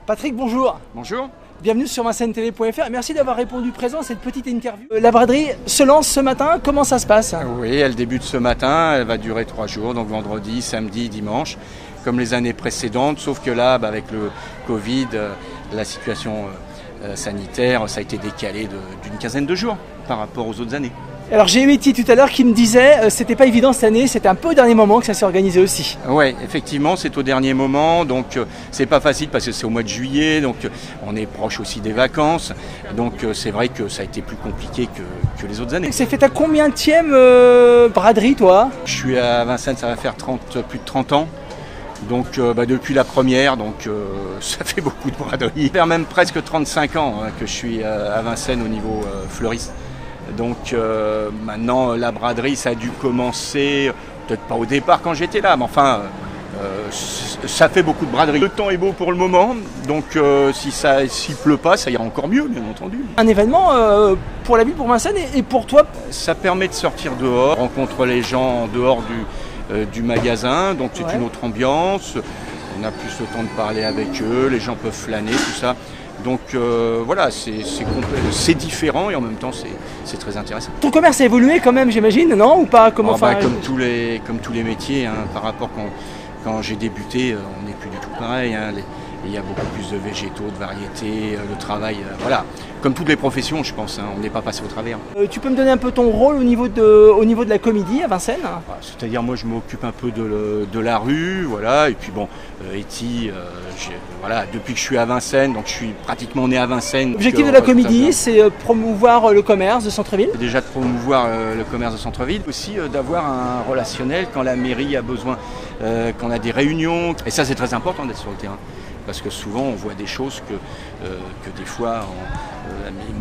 Patrick, bonjour. Bonjour. Bienvenue sur vincennes-tv.fr. Merci d'avoir répondu présent à cette petite interview. La braderie se lance ce matin. Comment ça se passe? Oui, elle débute ce matin. Elle va durer 3 jours, donc vendredi, samedi, dimanche, comme les années précédentes. Sauf que là, avec le Covid, la situation sanitaire, ça a été décalé d'une quinzaine de jours par rapport aux autres années. Alors j'ai eu Eti tout à l'heure qui me disait c'était pas évident cette année, c'était un peu au dernier moment que ça s'est organisé aussi. Oui, effectivement, c'est au dernier moment, donc c'est pas facile parce que c'est au mois de juillet, donc on est proche aussi des vacances, donc c'est vrai que ça a été plus compliqué que les autres années. C'est fait à combienième braderie toi? Je suis à Vincennes, ça va faire plus de 30 ans. Donc depuis la première, donc ça fait beaucoup de braderie. Ça fait même presque 35 ans que je suis à Vincennes au niveau fleuriste. Donc maintenant la braderie ça a dû commencer, peut-être pas au départ quand j'étais là, mais enfin ça fait beaucoup de braderie. Le temps est beau pour le moment, donc s'il pleut pas, ça ira encore mieux bien entendu. Un événement pour la ville, pour Vincennes et pour toi? Ça permet de sortir dehors, rencontrer les gens en dehors du magasin, donc c'est une autre ambiance, on a plus le temps de parler avec eux, les gens peuvent flâner, tout ça. Donc voilà, c'est différent et en même temps c'est très intéressant. Ton commerce a évolué quand même, j'imagine, non? Ou pas? Comment comme tous les métiers, hein, par rapport quand j'ai débuté, on n'est plus du tout pareil. Hein, il y a beaucoup plus de végétaux, de variétés, le travail, voilà. Comme toutes les professions, je pense, hein, on n'est pas passé au travers. Tu peux me donner un peu ton rôle au niveau de la comédie à Vincennes? C'est-à-dire, moi, je m'occupe un peu de la rue, voilà. Et puis bon, Eti, voilà, depuis que je suis à Vincennes, donc je suis pratiquement né à Vincennes. L'objectif de la comédie, c'est promouvoir le commerce de centre-ville? Déjà de promouvoir le commerce de centre-ville, aussi d'avoir un relationnel quand la mairie a besoin, quand on a des réunions. Et ça, c'est très important d'être sur le terrain. Parce que souvent on voit des choses que des fois,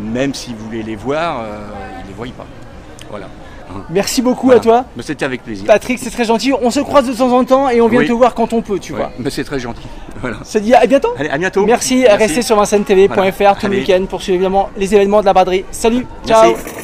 même s'ils voulaient les voir, ils ne les voient pas. Voilà. Merci beaucoup à toi. Mais c'était avec plaisir. Patrick, c'est très gentil. On se croise de temps en temps et on vient te voir quand on peut, tu vois. Mais c'est très gentil. Voilà. Ça dit à bientôt. Allez, à bientôt. Merci. Restez sur vincennes-tv.fr tout le week-end pour suivre évidemment les événements de la braderie. Salut, ciao. Merci.